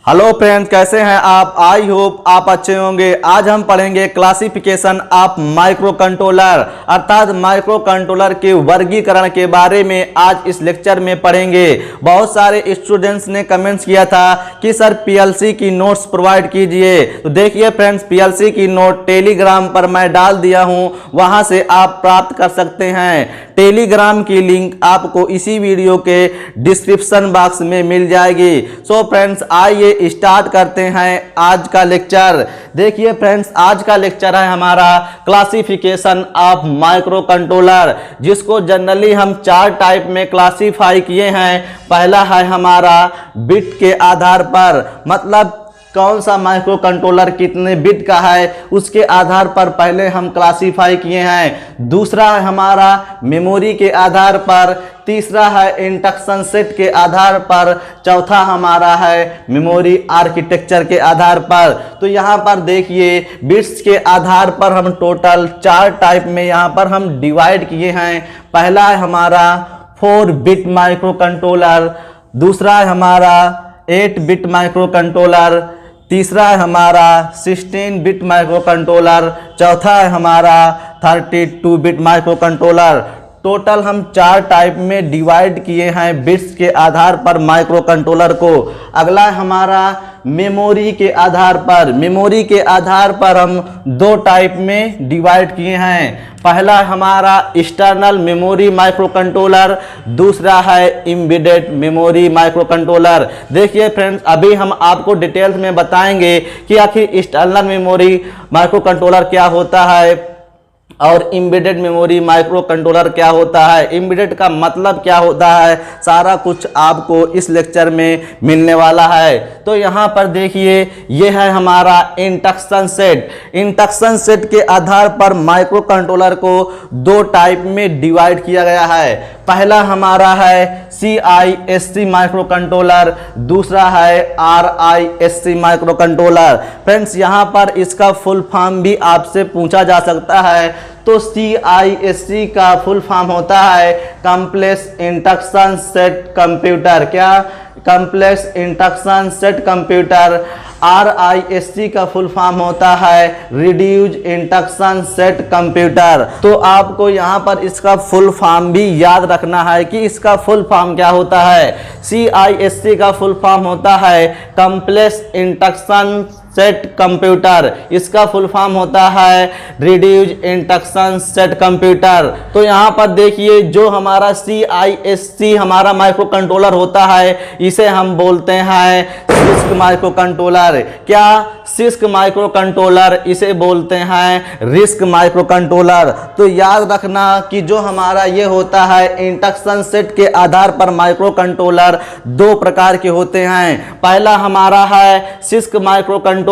Hello friends, कैसे हैं आप? आई होप आप अच्छे होंगे। आज हम पढ़ेंगे क्लासिफिकेशन ऑफ माइक्रो कंट्रोलर अर्थात माइक्रो कंट्रोलर के वर्गीकरण के बारे में आज इस लेक्चर में पढ़ेंगे। बहुत सारे स्टूडेंट्स ने कमेंट्स किया था कि सर पीएलसी की नोट्स प्रोवाइड कीजिए। तो देखिए फ्रेंड्स, पीएलसी की नोट टेलीग्राम पर मैं डाल दिया हूं, वहां से आप प्राप्त कर सकते हैं। टेलीग्राम की लिंक आपको इसी वीडियो के डिस्क्रिप्शन बॉक्स में मिल जाएगी। सो फ्रेंड्स, आइए स्टार्ट करते हैं आज का लेक्चर। देखिए फ्रेंड्स, आज का लेक्चर है हमारा क्लासिफिकेशन ऑफ माइक्रो कंट्रोलर, जिसको जनरली हम 4 टाइप में क्लासिफाई किए हैं। पहला है हमारा बिट के आधार पर, मतलब कौन सा माइक्रो कंट्रोलर कितने बिट का है उसके आधार पर पहले हम क्लासिफाई किए हैं। दूसरा है हमारा मेमोरी के आधार पर, तीसरा है इंस्ट्रक्शन सेट के आधार पर, चौथा हमारा है मेमोरी आर्किटेक्चर के आधार पर। तो यहाँ पर देखिए बिट्स के आधार पर हम टोटल 4 टाइप में यहाँ पर हम डिवाइड किए हैं। पहला है हमारा 4 बिट माइक्रो कंट्रोलर, दूसरा है हमारा 8 बिट माइक्रो कंट्रोलर, तीसरा है हमारा 16 बिट माइक्रो कंट्रोलर, चौथा है हमारा 32 बिट माइक्रो कंट्रोलर। टोटल हम 4 टाइप में डिवाइड किए हैं बिट्स के आधार पर माइक्रो कंट्रोलर को। अगला है हमारा मेमोरी के आधार पर। मेमोरी के आधार पर हम 2 टाइप में डिवाइड किए हैं। पहला हमारा एक्सटर्नल मेमोरी माइक्रो कंट्रोलर, दूसरा है एम्बेडेड मेमोरी माइक्रो कंट्रोलर। देखिए फ्रेंड्स, अभी हम आपको डिटेल्स में बताएंगे कि आखिर एक्सटर्नल मेमोरी माइक्रो कंट्रोलर क्या होता है और एम्बेडेड मेमोरी माइक्रो कंट्रोलर क्या होता है, एम्बेडेड का मतलब क्या होता है, सारा कुछ आपको इस लेक्चर में मिलने वाला है। तो यहाँ पर देखिए, ये है हमारा इंस्ट्रक्शन सेट। इंस्ट्रक्शन सेट के आधार पर माइक्रो कंट्रोलर को 2 टाइप में डिवाइड किया गया है। पहला हमारा है CISC माइक्रो कंट्रोलर, दूसरा है RISC माइक्रो कंट्रोलर। फ्रेंड्स, यहाँ पर इसका फुल फॉर्म भी आपसे पूछा जा सकता है। तो CISC का फुल फॉर्म होता है कॉम्प्लेक्स इंस्ट्रक्शन सेट कंप्यूटर। क्या? Complex instruction set computer. RISC का फुल फॉर्म होता है रिड्यूस इंस्ट्रक्शन सेट कंप्यूटर। तो आपको यहाँ पर इसका फुल फॉर्म भी याद रखना है कि इसका फुल फॉर्म क्या होता है। CISC का फुल फॉर्म होता है कॉम्प्लेक्स इंस्ट्रक्शन सेट कंप्यूटर, इसका फुल फॉर्म होता है रिड्यूस इंस्ट्रक्शन सेट कंप्यूटर। तो यहाँ पर देखिए, जो हमारा CISC हमारा माइक्रो कंट्रोलर होता है, इसे हम बोलते हैं CISC माइक्रो कंट्रोलर। क्या? CISC माइक्रो कंट्रोलर, इसे बोलते हैं RISC माइक्रो कंट्रोलर। तो याद रखना कि जो हमारा ये होता है इंस्ट्रक्शन सेट के आधार पर माइक्रो कंट्रोलर 2 प्रकार के होते हैं। पहला हमारा है CISC माइक्रो कंट्रोलर,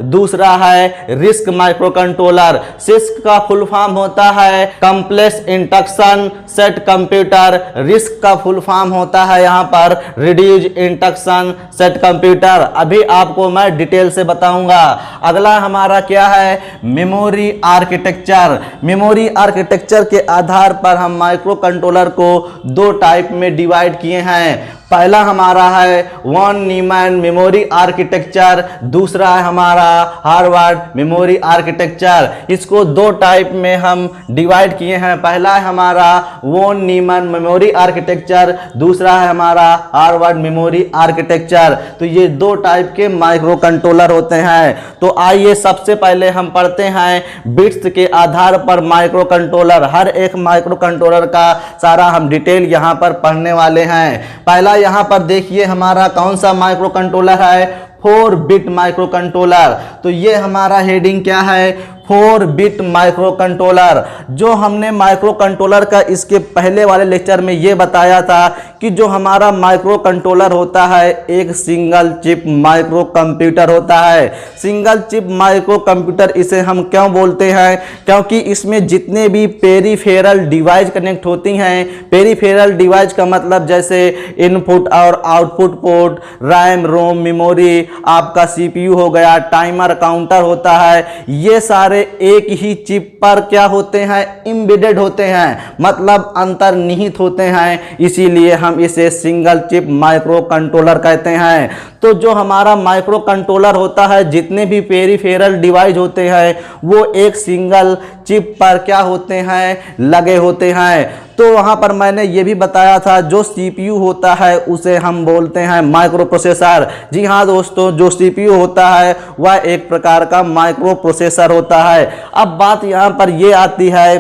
दूसरा है RISC माइक्रो कंट्रोलर। CISC का फुल फॉर्म होता है complex instruction set computer, RISC का फुल फॉर्म होता है यहाँ पर रिड्यूस इंस्ट्रक्शन सेट कंप्यूटर। अभी आपको मैं डिटेल से बताऊंगा। अगला हमारा क्या है? Memory architecture. मेमोरी आर्किटेक्चर के आधार पर हम माइक्रो कंट्रोलर को 2 टाइप में डिवाइड किए हैं। पहला हमारा है वॉन न्यूमैन मेमोरी आर्किटेक्चर, दूसरा है हमारा हार्वर्ड मेमोरी आर्किटेक्चर। इसको 2 टाइप में हम डिवाइड किए हैं। पहला है हमारा वॉन न्यूमैन मेमोरी आर्किटेक्चर, दूसरा है हमारा हार्वर्ड मेमोरी आर्किटेक्चर। तो ये 2 टाइप के माइक्रो कंट्रोलर होते हैं। तो आइए सबसे पहले हम पढ़ते हैं बिट्स के आधार पर माइक्रो कंट्रोलर। हर एक माइक्रो कंट्रोलर का सारा हम डिटेल यहाँ पर पढ़ने वाले हैं। पहला यहाँ पर देखिए हमारा कौन सा माइक्रो कंट्रोलर है? 4 बिट माइक्रो कंट्रोलर। तो ये हमारा हेडिंग क्या है? 4 बिट माइक्रो कंट्रोलर। जो हमने माइक्रो कंट्रोलर का इसके पहले वाले लेक्चर में ये बताया था कि जो हमारा माइक्रो कंट्रोलर होता है एक सिंगल चिप माइक्रो कंप्यूटर होता है। सिंगल चिप माइक्रो कंप्यूटर इसे हम क्यों बोलते हैं? क्योंकि इसमें जितने भी पेरीफेरल डिवाइस कनेक्ट होती हैं, पेरीफेरल डिवाइस का मतलब जैसे इनपुट और output port, RAM ROM memory, आपका CPU हो गया, टाइमर काउंटर होता है, ये सारे एक ही चिप पर क्या होते हैं? एम्बेडेड होते हैं, मतलब अंतर्निहित होते हैं। इसीलिए हम हम इसे सिंगल चिप माइक्रो कंट्रोलर कहते हैं। तो जो हमारा माइक्रो कंट्रोलर होता है, जितने भी पेरिफेरल डिवाइस होते हैं वो एक सिंगल चिप पर क्या होते हैं, लगे होते हैं। तो वहाँ पर मैंने ये भी बताया था जो CPU होता है उसे हम बोलते हैं माइक्रो प्रोसेसर। जी हाँ दोस्तों, जो CPU होता है वह एक प्रकार का माइक्रो प्रोसेसर होता है। अब बात यहाँ पर ये आती है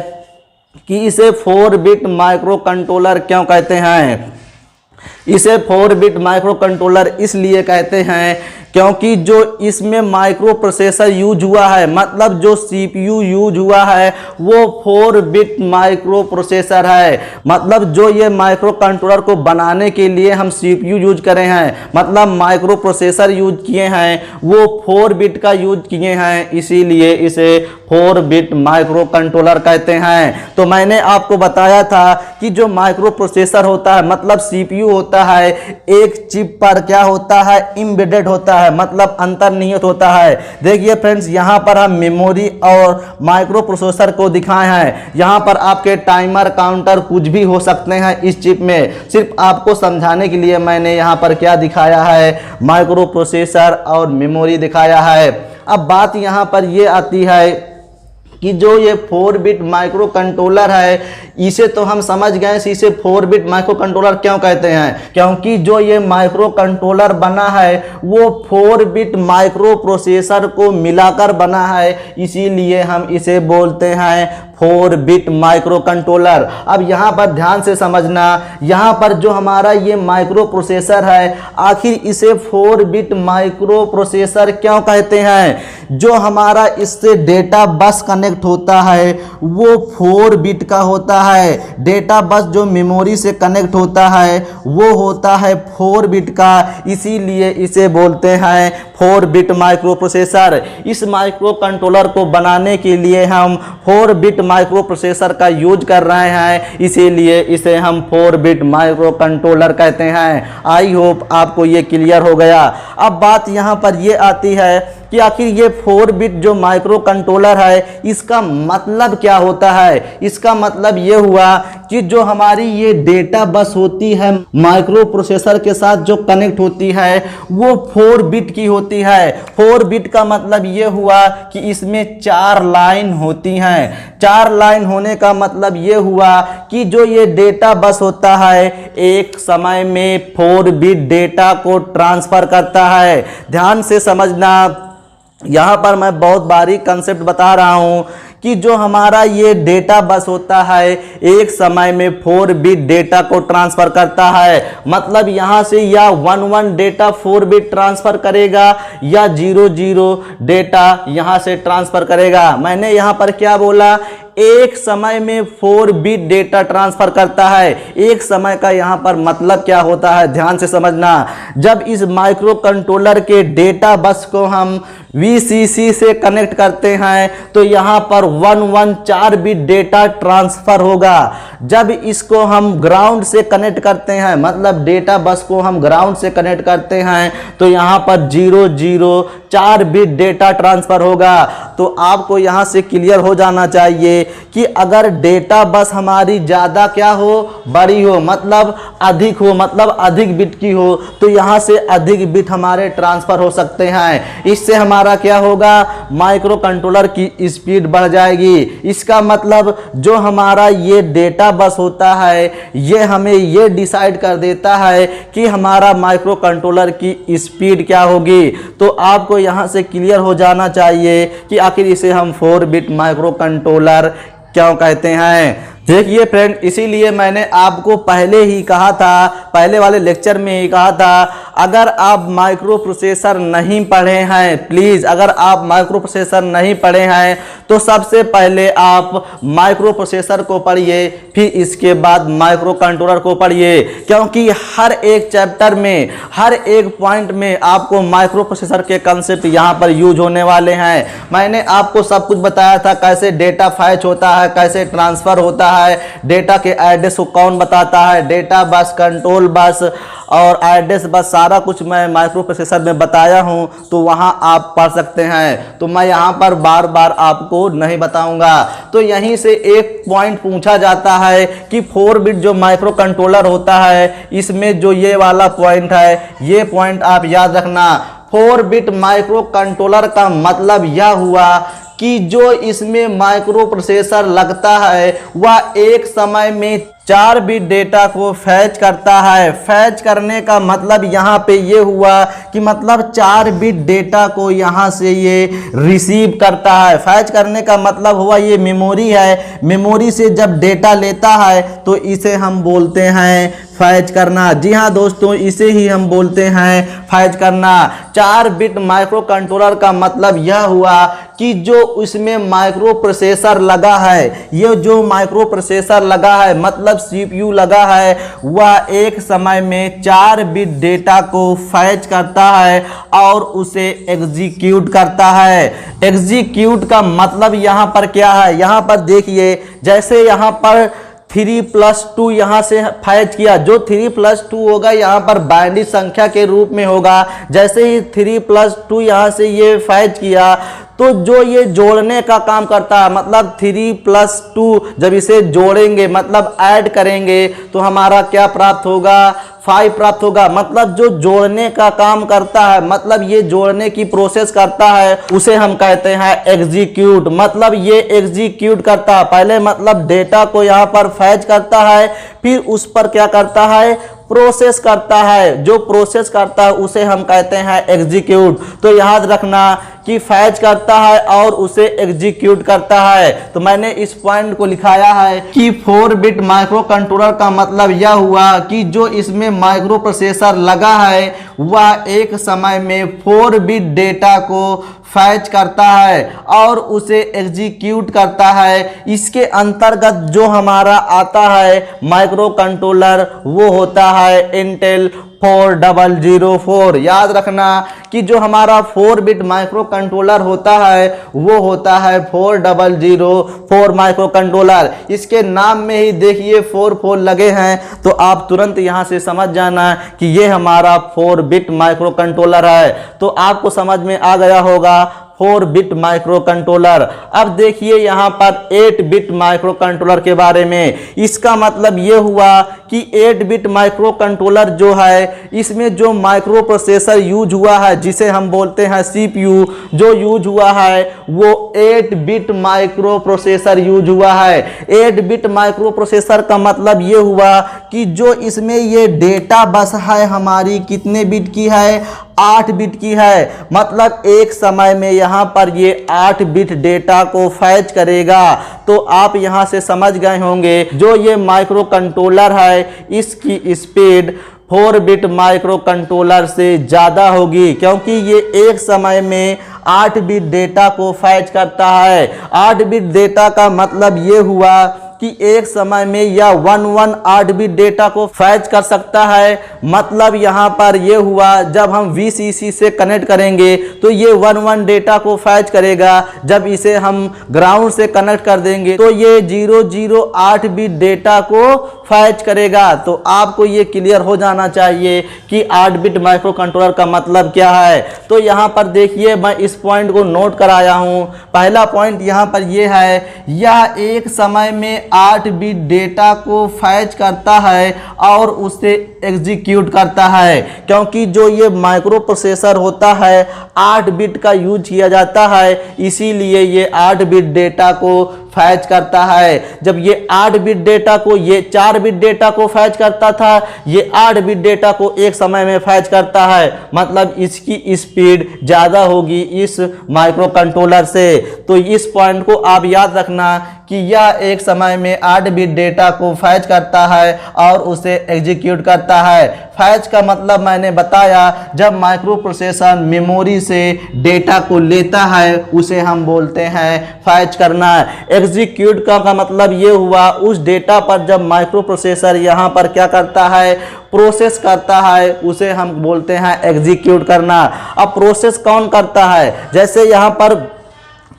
कि इसे 4 बिट माइक्रो कंट्रोलर क्यों कहते हैं। इसे 4 बिट माइक्रो कंट्रोलर इसलिए कहते हैं क्योंकि जो इसमें माइक्रो प्रोसेसर यूज हुआ है, मतलब जो CPU यूज हुआ है वो 4 बिट माइक्रो प्रोसेसर है। मतलब जो ये माइक्रो कंट्रोलर को बनाने के लिए हम CPU यूज करे हैं, मतलब माइक्रो प्रोसेसर यूज किए हैं, वो 4 बिट का यूज किए हैं, इसीलिए इसे 4 बिट माइक्रो कंट्रोलर कहते हैं। तो मैंने आपको बताया था कि जो माइक्रो प्रोसेसर होता है, मतलब CPU होता है, एक चिप पर क्या होता है, एम्बेडेड होता है, मतलब अंतर्निहित होता है। देखिए फ्रेंड्स, यहाँ पर हम मेमोरी और माइक्रो प्रोसेसर को दिखाए हैं। यहाँ पर आपके टाइमर, काउंटर कुछ भी हो सकते हैं इस चिप में। सिर्फ आपको समझाने के लिए मैंने यहाँ पर क्या दिखाया है, माइक्रो प्रोसेसर और मेमोरी दिखाया है। अब बात यहाँ पर ये आती है कि जो ये 4 बिट माइक्रो कंट्रोलर है, इसे तो हम समझ गए इसे 4 बिट माइक्रो कंट्रोलर क्यों कहते हैं, क्योंकि जो ये माइक्रो कंट्रोलर बना है वो 4 बिट माइक्रो प्रोसेसर को मिलाकर बना है, इसीलिए हम इसे बोलते हैं 4 बिट माइक्रो कंट्रोलर। अब यहाँ पर ध्यान से समझना, यहाँ पर जो हमारा ये माइक्रो प्रोसेसर है, आखिर इसे 4 बिट माइक्रो प्रोसेसर क्यों कहते हैं। जो हमारा इससे डेटा बस कनेक्ट होता है वो 4 बिट का होता है। डेटा बस जो मेमोरी से कनेक्ट होता है वो होता है 4 बिट का, इसीलिए इसे बोलते हैं 4 बिट माइक्रो प्रोसेसर। इस माइक्रो कंट्रोलर को बनाने के लिए हम 4 बिट माइक्रो प्रोसेसर का यूज कर रहे हैं, इसीलिए इसे हम 4 बिट माइक्रो कंट्रोलर कहते हैं। आई होप आपको ये क्लियर हो गया। अब बात यहाँ पर ये आती है कि आखिर ये 4 बिट जो माइक्रो कंट्रोलर है इसका मतलब क्या होता है। इसका मतलब ये हुआ कि जो हमारी ये डेटा बस होती है माइक्रो प्रोसेसर के साथ जो कनेक्ट होती है वो 4 बिट की होती है। 4 बिट का मतलब ये हुआ कि इसमें 4 लाइन होती हैं। 4 लाइन होने का मतलब ये हुआ कि जो ये डेटा बस होता है एक समय में 4 बिट डेटा को ट्रांसफर करता है। ध्यान से समझना, यहाँ पर मैं बहुत बारीक कंसेप्ट बता रहा हूँ कि जो हमारा ये डेटा बस होता है एक समय में 4 बिट डेटा को ट्रांसफर करता है। मतलब यहाँ से या 1 डेटा 4 बिट ट्रांसफर करेगा या 0 डेटा यहाँ से ट्रांसफर करेगा। मैंने यहाँ पर क्या बोला, एक समय में 4 बिट डेटा ट्रांसफर करता है। एक समय का यहाँ पर मतलब क्या होता है, ध्यान से समझना। जब इस माइक्रो कंट्रोलर के डेटा बस को हम VCC से कनेक्ट करते हैं तो यहाँ पर 4 बिट डेटा ट्रांसफर होगा। जब इसको हम ग्राउंड से कनेक्ट करते हैं, मतलब डेटा बस को हम ग्राउंड से कनेक्ट करते हैं, तो यहाँ पर 4 बिट डेटा ट्रांसफर होगा। तो आपको यहाँ से क्लियर हो जाना चाहिए कि अगर डेटा बस हमारी ज़्यादा क्या हो, बड़ी हो, मतलब अधिक हो, मतलब अधिक बिट की हो, तो यहाँ से अधिक बिट हमारे ट्रांसफ़र हो सकते हैं। इससे हमारा क्या होगा, माइक्रो कंट्रोलर की स्पीड बढ़ जाएगी। इसका मतलब जो हमारा ये डेटा बस होता है ये हमें ये डिसाइड कर देता है कि हमारा माइक्रो कंट्रोलर की स्पीड क्या होगी। तो आपको यहाँ से क्लियर हो जाना चाहिए कि आखिर इसे हम 4 बिट माइक्रो कंट्रोलर क्यों कहते हैं। देखिए फ्रेंड, इसीलिए मैंने आपको पहले ही कहा था, पहले वाले लेक्चर में ही कहा था, अगर आप माइक्रो प्रोसेसर नहीं पढ़े हैं, प्लीज़ अगर आप माइक्रो प्रोसेसर नहीं पढ़े हैं तो सबसे पहले आप माइक्रो प्रोसेसर को पढ़िए, फिर इसके बाद माइक्रो कंट्रोलर को पढ़िए, क्योंकि हर एक चैप्टर में, हर एक पॉइंट में आपको माइक्रो प्रोसेसर के कंसेप्ट यहाँ पर यूज होने वाले हैं। मैंने आपको सब कुछ बताया था, कैसे डेटा फैच होता है, कैसे ट्रांसफ़र होता है, डेटा के एड्रेस को कौन बताता है, डेटा बस, कंट्रोल बस और एड्रेस बस, सारा कुछ मैं माइक्रो प्रोसेसर में बताया हूं, तो वहां आप पढ़ सकते हैं, तो मैं यहां पर बार बार आपको नहीं बताऊंगा। तो यहीं से एक पॉइंट पूछा जाता है कि 4 बिट जो माइक्रो कंट्रोलर होता है, इसमें जो ये वाला पॉइंट है, ये पॉइंट आप याद रखना। 4 बिट माइक्रो कंट्रोलर का मतलब यह हुआ कि जो इसमें माइक्रो प्रोसेसर लगता है वह एक समय में 4 बिट डेटा को फैच करता है। फैच करने का मतलब यहाँ पे ये हुआ कि मतलब 4 बिट डेटा को यहाँ से ये रिसीव करता है। फैच करने का मतलब हुआ ये मेमोरी है, मेमोरी से जब डेटा लेता है तो इसे हम बोलते हैं फैच करना। जी हाँ दोस्तों, इसे ही हम बोलते हैं फैच करना। 4 बिट माइक्रो कंट्रोलर का मतलब यह हुआ कि जो इसमें माइक्रो प्रोसेसर लगा है, ये जो माइक्रो प्रोसेसर लगा है मतलब सीपीयू लगा है, वह एक समय में 4 बिट डेटा को फैच करता है और उसे एग्जीक्यूट करता है। एग्जीक्यूट का मतलब यहाँ पर क्या है, यहाँ पर देखिए, जैसे यहाँ पर 3+2 यहाँ से फैच किया, जो 3+2 होगा यहाँ पर बाइनरी संख्या के रूप में होगा। जैसे ही 3+2 यहाँ से ये फैच किया तो जो ये जोड़ने का काम करता है, मतलब 3+2 जब इसे जोड़ेंगे मतलब ऐड करेंगे तो हमारा क्या प्राप्त होगा, 5 प्राप्त होगा। मतलब जो जोड़ने का काम करता है, मतलब ये जोड़ने की प्रोसेस करता है, उसे हम कहते हैं एग्जीक्यूट। मतलब ये एग्जीक्यूट करता है, पहले मतलब डेटा को यहाँ पर फैच करता है, फिर उस पर क्या करता है, प्रोसेस करता है। जो प्रोसेस करता है उसे हम कहते हैं एग्जीक्यूट। तो याद रखना कि फैच करता है और उसे एग्जीक्यूट करता है। तो मैंने इस पॉइंट को लिखाया है कि 4 बिट माइक्रो कंट्रोलर का मतलब यह हुआ कि जो इसमें माइक्रो प्रोसेसर लगा है वह एक समय में 4 बिट डेटा को फैच करता है और उसे एग्जीक्यूट करता है। इसके अंतर्गत जो हमारा आता है माइक्रो कंट्रोलर वो होता है इंटेल 4004। याद रखना कि जो हमारा 4 बिट माइक्रो कंट्रोलर होता है वो होता है 4004 माइक्रो कंट्रोलर। इसके नाम में ही देखिए 4 लगे हैं, तो आप तुरंत यहां से समझ जाना कि ये हमारा 4 बिट माइक्रो कंट्रोलर है। तो आपको समझ में आ गया होगा 4 बिट माइक्रो कंट्रोलर। अब देखिए यहाँ पर 8 बिट माइक्रो कंट्रोलर के बारे में। इसका मतलब ये हुआ कि 8 बिट माइक्रो कंट्रोलर जो है, इसमें जो माइक्रो प्रोसेसर यूज हुआ है जिसे हम बोलते हैं सीपीयू, जो यूज हुआ है वो 8 बिट माइक्रो प्रोसेसर यूज हुआ है। 8 बिट माइक्रो प्रोसेसर का मतलब ये हुआ कि जो इसमें ये डेटा बस है हमारी कितने बिट की है, 8 बिट की है। मतलब एक समय में यहाँ पर ये 8 बिट डेटा को फैच करेगा। तो आप यहाँ से समझ गए होंगे जो ये माइक्रो कंट्रोलर है इसकी स्पीड 4 बिट माइक्रो कंट्रोलर से ज़्यादा होगी, क्योंकि ये एक समय में 8 बिट डेटा को फैच करता है। 8 बिट डेटा का मतलब ये हुआ कि एक समय में या 8 बिट डेटा को फैच कर सकता है। मतलब यहाँ पर ये हुआ जब हम VCC से कनेक्ट करेंगे तो ये 11 डेटा को फैच करेगा। जब इसे हम ग्राउंड से कनेक्ट कर देंगे तो ये 008 बिट डेटा को फैच करेगा। तो आपको ये क्लियर हो जाना चाहिए कि 8 बिट माइक्रो कंट्रोलर का मतलब क्या है। तो यहाँ पर देखिए मैं इस पॉइंट को नोट कराया हूँ। पहला पॉइंट यहाँ पर ये है, यह एक समय में 8 बिट डेटा को फैच करता है और उसे एग्जीक्यूट करता है, क्योंकि जो ये माइक्रो प्रोसेसर होता है 8 बिट का यूज किया जाता है, इसीलिए ये 8 बिट डेटा को फैच करता है। जब ये 8 बिट डेटा को, ये 4 बिट डेटा को फैच करता था, ये 8 बिट डेटा को एक समय में फैच करता है। मतलब इसकी स्पीड ज़्यादा होगी इस माइक्रो कंट्रोलर से। तो इस पॉइंट को आप याद रखना कि यह एक समय में 8 बिट डेटा को फैच करता है और उसे एग्जीक्यूट करता है। फैच का मतलब मैंने बताया, जब माइक्रो प्रोसेसर मेमोरी से डेटा को लेता है उसे हम बोलते हैं फैच करना। एग्जीक्यूट का मतलब ये हुआ उस डेटा पर जब माइक्रो प्रोसेसर यहाँ पर क्या करता है, प्रोसेस करता है, उसे हम बोलते हैं एग्जीक्यूट करना। अब प्रोसेस कौन करता है, जैसे यहाँ पर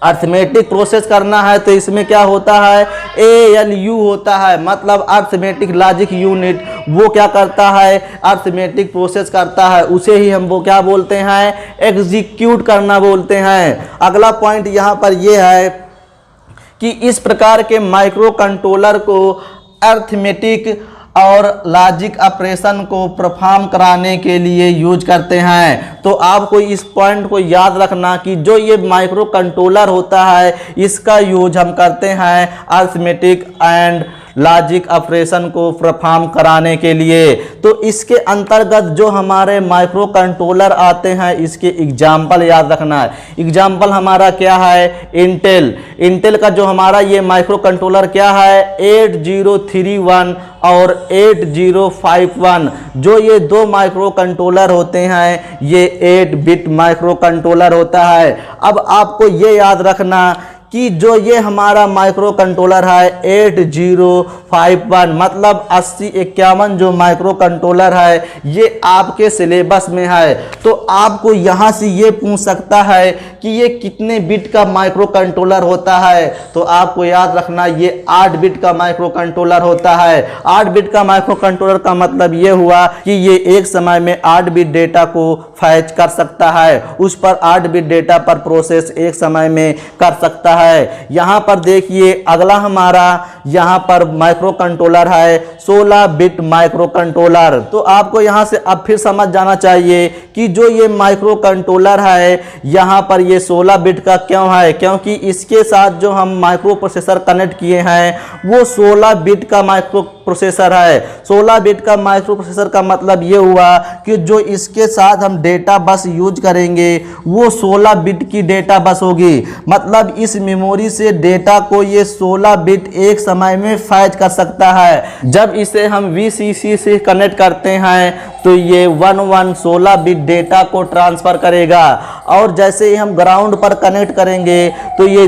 अर्थमेटिक प्रोसेस करना है तो इसमें क्या होता है, ALU होता है, मतलब अर्थमेटिक लॉजिक यूनिट। वो क्या करता है, अर्थमेटिक प्रोसेस करता है, उसे ही हम वो क्या बोलते हैं, एग्जीक्यूट करना बोलते हैं। अगला पॉइंट यहाँ पर यह है कि इस प्रकार के माइक्रो कंट्रोलर को अर्थमेटिक और लॉजिक ऑपरेशन को परफॉर्म कराने के लिए यूज करते हैं। तो आपको इस पॉइंट को याद रखना कि जो ये माइक्रो कंट्रोलर होता है इसका यूज हम करते हैं अर्थमेटिक एंड लॉजिक ऑपरेशन को परफॉर्म कराने के लिए। तो इसके अंतर्गत जो हमारे माइक्रो कंट्रोलर आते हैं इसके एग्जाम्पल याद रखना है। एग्जाम्पल हमारा क्या है, इंटेल का जो हमारा ये माइक्रो कंट्रोलर क्या है, 8031 और 8051। जो ये दो माइक्रो कंट्रोलर होते हैं ये 8 बिट माइक्रो कंट्रोलर होता है। अब आपको ये याद रखना कि जो ये हमारा माइक्रो कंट्रोलर है 8051 मतलब 8051 जो माइक्रो कंट्रोलर है ये आपके सिलेबस में है। तो आपको यहाँ से ये पूछ सकता है कि ये कितने बिट का माइक्रो कंट्रोलर होता है, तो आपको याद रखना ये 8 बिट का माइक्रो कंट्रोलर होता है। 8 बिट का माइक्रो कंट्रोलर का मतलब ये हुआ कि ये एक समय में 8 बिट डेटा को फैच कर सकता है, उस पर 8 बिट डेटा पर प्रोसेस एक समय में कर सकता है। यहां पर देखिए अगला हमारा यहां पर माइक्रो कंट्रोलर है 16 बिट माइक्रो कंट्रोलर। तो आपको यहां से अब फिर समझ जाना चाहिए कि जो ये माइक्रो कंट्रोलर है यहां पर ये 16 बिट का क्यों है, क्योंकि इसके साथ जो हम माइक्रो प्रोसेसर कनेक्ट किए हैं वो 16 बिट का माइक्रो प्रोसेसर है। 16 बिट का माइक्रो प्रोसेसर का मतलब ये हुआ कि जो इसके साथ हम डेटा बस यूज करेंगे वो 16 बिट की डेटा बस होगी, मतलब इस मेमोरी से डेटा को ये 16 बिट एक समय में फैच कर सकता है। जब इसे हम VCC से कनेक्ट करते हैं तो ये 16 बिट डेटा को ट्रांसफर करेगा, और जैसे ही हम ग्राउंड पर कनेक्ट करेंगे तो ये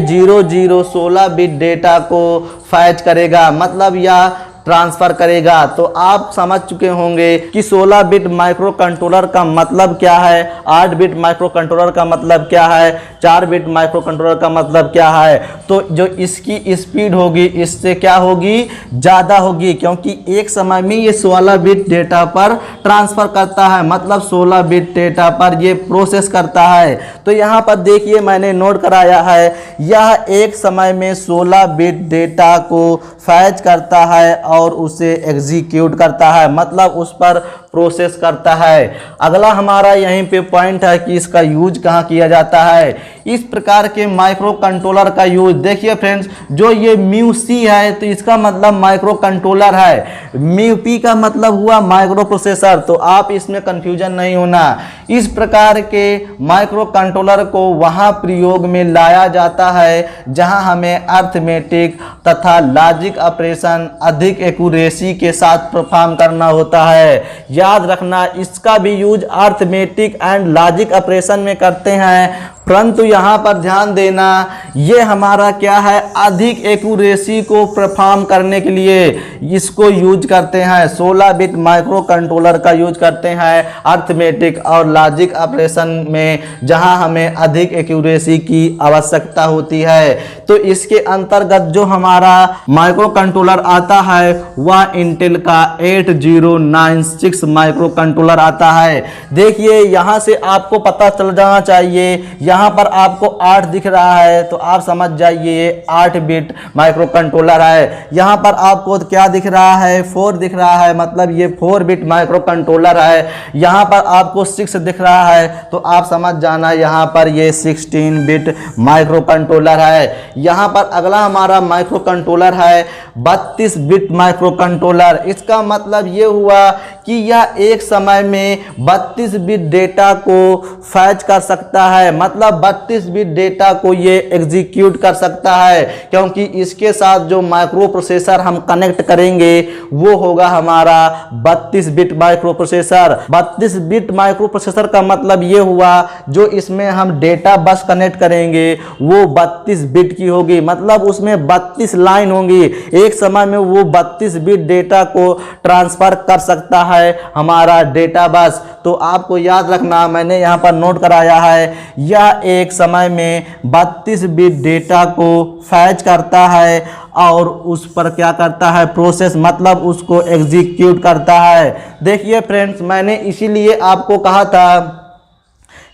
16 बिट डेटा को फैच करेगा, मतलब यह ट्रांसफर करेगा। तो आप समझ चुके होंगे कि 16 बिट माइक्रो कंट्रोलर का मतलब क्या है, 8 बिट माइक्रो कंट्रोलर का मतलब क्या है, 4 बिट माइक्रो कंट्रोलर का मतलब क्या है। तो जो इसकी स्पीड होगी इससे क्या होगी, ज़्यादा होगी, क्योंकि एक समय में ये 16 बिट डेटा पर ट्रांसफर करता है, मतलब 16 बिट डेटा पर ये प्रोसेस करता है। तो यहाँ पर देखिए मैंने नोट कराया है, यह एक समय में 16 बिट डेटा को फैच करता है और उसे एग्जीक्यूट करता है, मतलब उस पर प्रोसेस करता है। अगला हमारा यहीं पे पॉइंट है कि इसका यूज कहाँ किया जाता है। इस प्रकार के माइक्रो कंट्रोलर का यूज देखिए फ्रेंड्स, जो ये म्यू-सी है तो इसका मतलब माइक्रो कंट्रोलर है, म्यू-पी का मतलब हुआ माइक्रो प्रोसेसर, तो आप इसमें कंफ्यूजन नहीं होना। इस प्रकार के माइक्रो कंट्रोलर को वहाँ प्रयोग में लाया जाता है जहाँ हमें अर्थमेटिक तथा लॉजिक ऑपरेशन अधिक एक्यूरेसी के साथ परफॉर्म करना होता है। याद रखना इसका भी use arithmetic and logic operation में करते हैं, परंतु यहाँ पर ध्यान देना ये हमारा क्या है, अधिक एक्यूरेसी को परफॉर्म करने के लिए इसको यूज करते हैं। 16 बिट माइक्रो कंट्रोलर का यूज करते हैं अर्थमेटिक और लॉजिक ऑपरेशन में जहां हमें अधिक एक्यूरेसी की आवश्यकता होती है। तो इसके अंतर्गत जो हमारा माइक्रो कंट्रोलर आता है वह इंटेल का 8096 माइक्रो कंट्रोलर आता है। देखिए यहाँ से आपको पता चल जाना चाहिए, यहाँ पर आपको 8 दिख रहा है तो आप समझ जाइए ये 8 बिट माइक्रो कंट्रोलर है। यहाँ पर आपको क्या दिख रहा है, 4 दिख रहा है, मतलब ये 4 बिट माइक्रो कंट्रोलर है। यहाँ पर आपको 6 दिख रहा है तो आप समझ जाना यहाँ पर ये 16 बिट माइक्रो कंट्रोलर है। यहाँ पर अगला हमारा माइक्रो कंट्रोलर है 32 बिट माइक्रो कंट्रोलर। इसका मतलब ये हुआ कि यह एक समय में 32 बिट डेटा को फैच कर सकता है, मतलब 32 बिट डेटा को ये एग्जीक्यूट कर सकता है, क्योंकि इसके साथ जो माइक्रो प्रोसेसर हम कनेक्ट करेंगे वो होगा हमारा 32 bit micro processor. 32 bit micro processor का मतलब ये हुआ जो इसमें हम डेटा बस कनेक्ट करेंगे वो 32 बिट की होगी, मतलब उसमें 32 लाइन होंगी, एक समय में वो 32 बिट डेटा को ट्रांसफर कर सकता है हमारा डेटा बस। तो आपको याद रखना मैंने यहाँ पर नोट कराया है यह एक समय में 32 बिट डेटा को फैच करता है और उस पर क्या करता है, प्रोसेस मतलब उसको एग्जीक्यूट करता है। देखिए फ्रेंड्स, मैंने इसीलिए आपको कहा था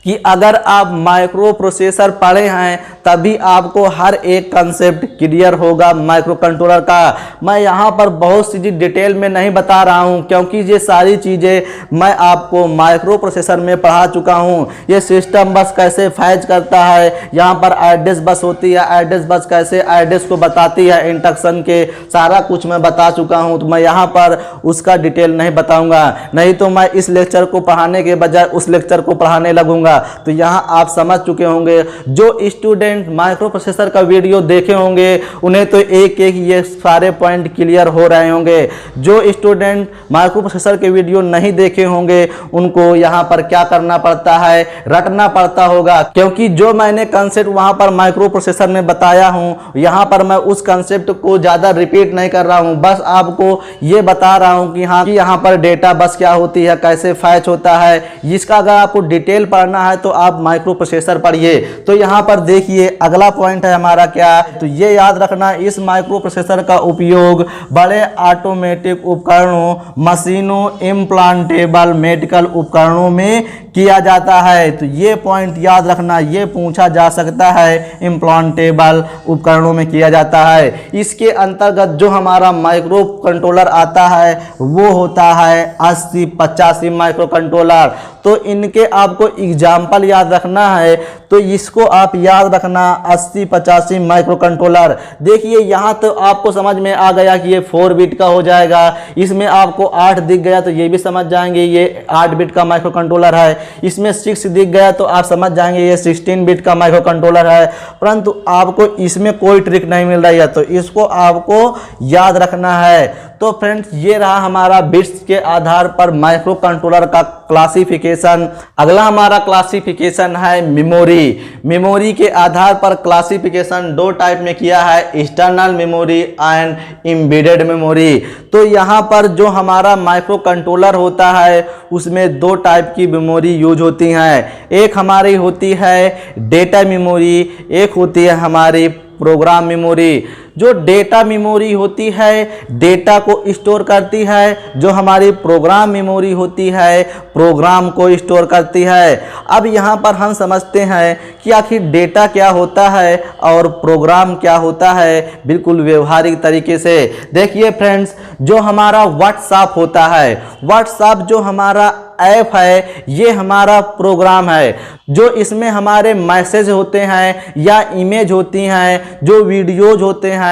कि अगर आप माइक्रो प्रोसेसर पढ़े हैं तभी आपको हर एक कंसेप्ट क्लियर होगा माइक्रो कंट्रोलर का। मैं यहाँ पर बहुत सी डिटेल में नहीं बता रहा हूँ क्योंकि ये सारी चीज़ें मैं आपको माइक्रो प्रोसेसर में पढ़ा चुका हूँ। ये सिस्टम बस कैसे फैच करता है, यहाँ पर एड्रेस बस होती है, एड्रेस बस कैसे एड्रेस को बताती है इंस्ट्रक्शन के, सारा कुछ मैं बता चुका हूँ। तो मैं यहाँ पर उसका डिटेल नहीं बताऊँगा, नहीं तो मैं इस लेक्चर को पढ़ाने के बजाय उस लेक्चर को पढ़ाने लगूंगा। तो यहाँ आप समझ चुके होंगे। जो स्टूडेंट माइक्रो प्रोसेसर का वीडियो देखे होंगे उन्हें तो एक एक ये सारे पॉइंट क्लियर हो रहे होंगे। जो स्टूडेंट माइक्रो प्रोसेसर के वीडियो नहीं देखे होंगे उनको यहाँ पर क्या करना पड़ता है, रटना पड़ता होगा, क्योंकि जो मैंने कंसेप्ट वहाँ पर माइक्रो प्रोसेसर में बताया हूँ यहाँ पर मैं उस कंसेप्ट को ज़्यादा रिपीट नहीं कर रहा हूँ, बस आपको ये बता रहा हूँ कि हाँ कि यहाँ पर डेटा बस क्या होती है, कैसे फैच होता है। इसका अगर आपको डिटेल पढ़ना है तो आप माइक्रो प्रोसेसर पढ़िए। तो यहाँ पर देखिए अगला पॉइंट है हमारा क्या, तो ये याद रखना इस माइक्रो प्रोसेसर का उपयोग बड़े ऑटोमेटिक उपकरणों, मशीनों, इम्प्लांटेबल मेडिकल उपकरणों में किया जाता है। तो ये पॉइंट याद रखना, ये पूछा जा सकता है, इम्प्लांटेबल उपकरणों में किया जाता है। इसके अंतर्गत जो हमारा माइक्रो कंट्रोलर आता है वो होता है 8085 माइक्रो कंट्रोलर। तो इनके आपको एग्जाम्पल याद रखना है, तो इसको आप याद रखना 8085 माइक्रो कंट्रोलर। देखिए यहाँ तो आपको समझ में आ गया कि ये 4 बिट का हो जाएगा, इसमें आपको 8 दिख गया तो ये भी समझ जाएंगे ये 8 बिट का माइक्रो कंट्रोलर है, इसमें 6 दिख गया तो आप समझ जाएंगे ये 16 बिट का माइक्रो कंट्रोलर है। परंतु आपको इसमें कोई ट्रिक नहीं मिल रही है, तो इसको आपको याद रखना है। तो फ्रेंड्स ये रहा हमारा बिट्स के आधार पर माइक्रो कंट्रोलर का क्लासिफिकेशन। अगला हमारा क्लासिफिकेशन है मेमोरी। मेमोरी के आधार पर क्लासिफिकेशन 2 टाइप में किया है, external memory and embedded memory. तो यहाँ पर जो हमारा माइक्रो कंट्रोलर होता है उसमें 2 टाइप की मेमोरी यूज होती हैं। एक हमारी होती है डेटा मेमोरी, एक होती है हमारी प्रोग्राम मेमोरी। जो डेटा मेमोरी होती है डेटा को स्टोर करती है, जो हमारी प्रोग्राम मेमोरी होती है प्रोग्राम को स्टोर करती है। अब यहाँ पर हम समझते हैं कि आखिर डेटा क्या होता है और प्रोग्राम क्या होता है बिल्कुल व्यवहारिक तरीके से। देखिए फ्रेंड्स, जो हमारा व्हाट्सएप होता है, व्हाट्सएप जो हमारा ऐप है ये हमारा प्रोग्राम है। जो इसमें हमारे मैसेज होते हैं या इमेज होती हैं, जो वीडियोज होते हैं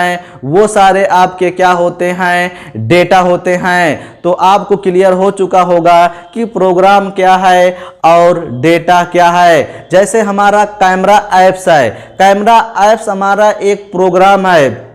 वो सारे आपके क्या होते हैं, डेटा होते हैं। तो आपको क्लियर हो चुका होगा कि प्रोग्राम क्या है और डेटा क्या है। जैसे हमारा कैमरा ऐप्स है, कैमरा ऐप्स हमारा एक प्रोग्राम है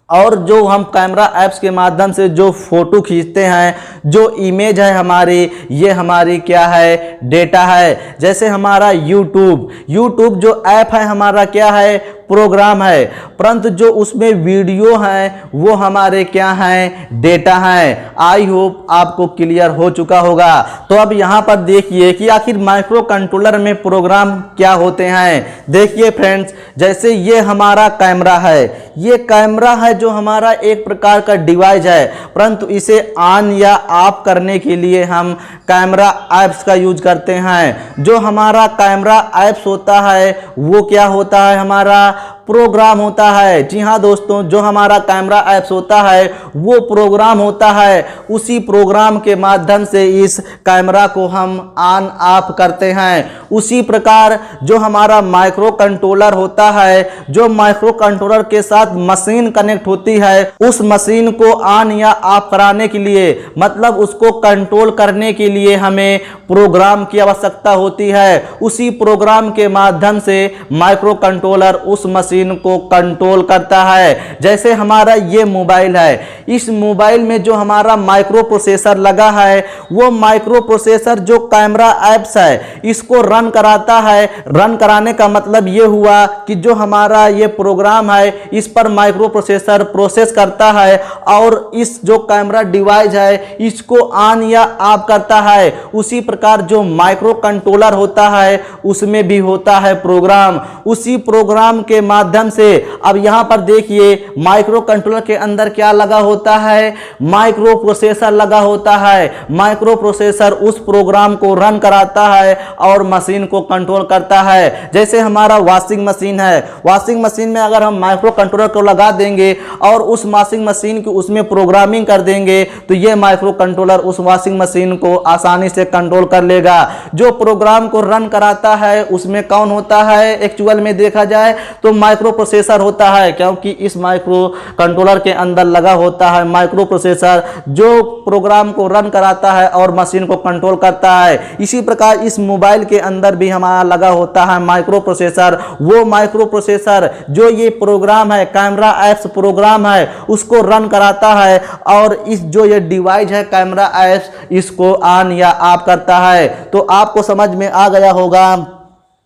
और जो हम कैमरा ऐप्स के माध्यम से जो फोटो खींचते हैं, जो इमेज है हमारी, ये हमारी क्या है, डेटा है। जैसे हमारा यूट्यूब जो ऐप है हमारा क्या है, प्रोग्राम है, परंतु जो उसमें वीडियो हैं वो हमारे क्या हैं, डेटा हैं। आई होप आपको क्लियर हो चुका होगा। तो अब यहाँ पर देखिए कि आखिर माइक्रो कंट्रोलर में प्रोग्राम क्या होते हैं। देखिए फ्रेंड्स, जैसे ये हमारा कैमरा है, ये कैमरा है जो हमारा एक प्रकार का डिवाइस है, परंतु इसे ऑन या ऑफ करने के लिए हम कैमरा ऐप्स का यूज करते हैं। जो हमारा कैमरा ऐप्स होता है वो क्या होता है, हमारा प्रोग्राम होता है। जी हाँ दोस्तों, जो हमारा कैमरा ऐप्स होता है वो प्रोग्राम होता है। उसी प्रोग्राम के माध्यम से इस कैमरा को हम ऑन ऑफ करते हैं। उसी प्रकार जो हमारा माइक्रो कंट्रोलर होता है, जो माइक्रो कंट्रोलर के साथ मशीन कनेक्ट होती है, उस मशीन को ऑन या ऑफ कराने के लिए, मतलब उसको कंट्रोल करने के लिए हमें प्रोग्राम की आवश्यकता होती है। उसी प्रोग्राम के माध्यम से माइक्रो कंट्रोलर उस मशीन को कंट्रोल करता है। जैसे हमारा ये मोबाइल है, इस मोबाइल में जो हमारा माइक्रो प्रोसेसर लगा है वो माइक्रो प्रोसेसर जो कैमरा ऐप्स है इसको रन कराता है। रन कराने का मतलब ये हुआ कि जो हमारा ये प्रोग्राम है इस पर माइक्रो प्रोसेसर प्रोसेस करता है और इस जो कैमरा डिवाइस है इसको ऑन या ऑफ करता है। उसी प्रकार जो माइक्रो कंट्रोलर होता है उसमें भी होता है प्रोग्राम। उसी प्रोग्राम के माध्यम से अब यहां पर देखिए माइक्रो कंट्रोलर के अंदर क्या लगा होता है, माइक्रो प्रोसेसर लगा होता है। माइक्रो प्रोसेसर उस प्रोग्राम को रन कराता है और मशीन को कंट्रोल करता है। जैसे हमारा वॉशिंग मशीन है, वॉशिंग मशीन में अगर हम माइक्रो कंट्रोलर को लगा देंगे और उस वॉशिंग मशीन की उसमें प्रोग्रामिंग कर देंगे तो ये माइक्रो कंट्रोलर उस वॉशिंग मशीन को आसानी से कंट्रोल कर लेगा। जो प्रोग्राम को रन कराता है उसमें कौन होता है, एक्चुअल में देखा जाए तो माइक्रो प्रोसेसर होता है, क्योंकि इस माइक्रो कंट्रोलर के अंदर लगा होता है माइक्रो प्रोसेसर जो प्रोग्राम को रन कराता है और मशीन को कंट्रोल करता है। इसी प्रकार इस मोबाइल के अंदर भी हमारा लगा होता है माइक्रो प्रोसेसर। वो माइक्रो प्रोसेसर जो ये प्रोग्राम है, कैमरा ऐप्स प्रोग्राम है, उसको रन कराता है और इस जो ये डिवाइस है कैमरा ऐप्स इसको ऑन या ऑफ करता है। तो आपको समझ में आ गया होगा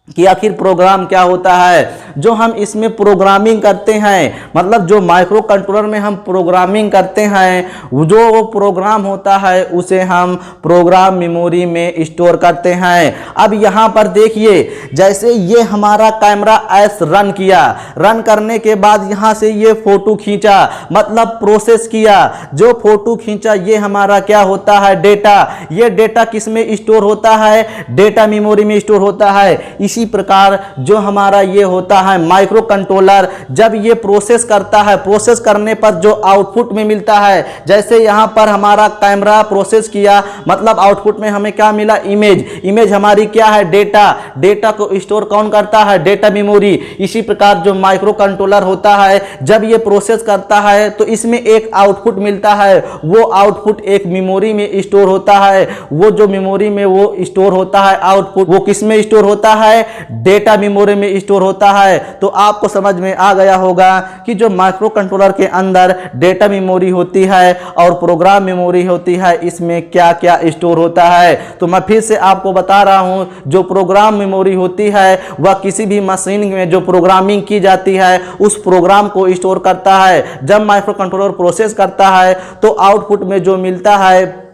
कि आखिर प्रोग्राम क्या होता है। जो हम इसमें प्रोग्रामिंग करते हैं, मतलब जो माइक्रो कंट्रोलर में हम प्रोग्रामिंग करते हैं, जो वो प्रोग्राम होता है उसे हम प्रोग्राम मेमोरी में स्टोर करते हैं। अब यहाँ पर देखिए जैसे ये हमारा कैमरा ऐप्स रन किया, रन करने के बाद यहाँ से ये फोटो खींचा, मतलब प्रोसेस किया। जो फोटो खींचा ये हमारा क्या होता है, डेटा। ये डेटा किस में स्टोर होता है, डेटा मेमोरी में स्टोर होता है। इसी प्रकार जो हमारा ये होता है माइक्रो कंट्रोलर, जब ये प्रोसेस करता है, प्रोसेस करने पर जो आउटपुट में मिलता है, जैसे यहाँ पर हमारा कैमरा प्रोसेस किया मतलब आउटपुट में हमें क्या मिला, इमेज। इमेज हमारी क्या है, डेटा। डेटा को स्टोर कौन करता है, डेटा मेमोरी। इसी प्रकार जो माइक्रो कंट्रोलर होता है जब ये प्रोसेस करता है तो इसमें एक आउटपुट मिलता है, वो आउटपुट एक मेमोरी में स्टोर होता है। वो जो मेमोरी में वो स्टोर होता है आउटपुट, वो किस में स्टोर होता है, डेटा मेमोरी में स्टोर होता है। तो आपको समझ में आ गया होगा कि जो माइक्रो कंट्रोलर के अंदर डेटा मेमोरी होती है और प्रोग्राम मेमोरी होती है, इसमें क्या क्या स्टोर होता है। तो मैं फिर से आपको बता रहा हूं, जो प्रोग्राम मेमोरी होती है वह किसी भी मशीन में जो प्रोग्रामिंग की जाती है उस प्रोग्राम को स्टोर करता है। जब माइक्रो कंट्रोलर प्रोसेस करता है तो आउटपुट में जो मिलता है